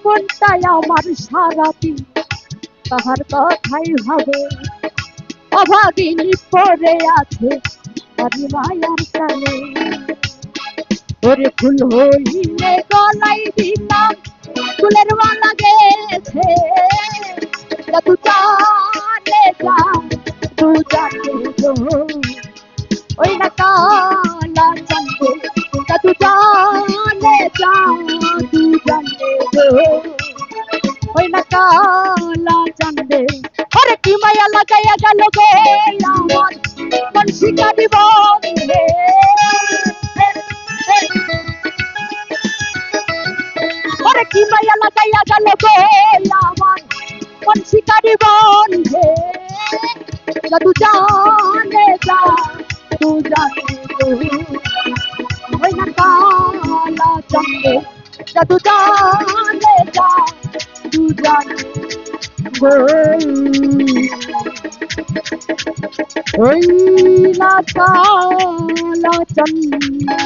মনটাই আমার সারাদিন তাহার কথাই ভাবে, অভাগিনী পড়ে আছে তারি মায়ার টানে। ওরে ফুল হইলে গলাই দিতাম, ফুলের মালা গেছে, তু জানে যা তু জানে গো, ওই না কালা জানবে, তু জানে যা তু জানে গো, ওই না কালা জানবে। ওরে কি মায়া লাগাইয়া গেল গো আমার মন শিকারি বন্ধে, ওরে কি মায়া লাগাইয়া গেল গো আমার মন শিকারি বন্ধে, তু জানে যা তু জানে গো, ওই না কালা জানবে, তু জানে যা তু জানে গো, ওই না কালা জানবে।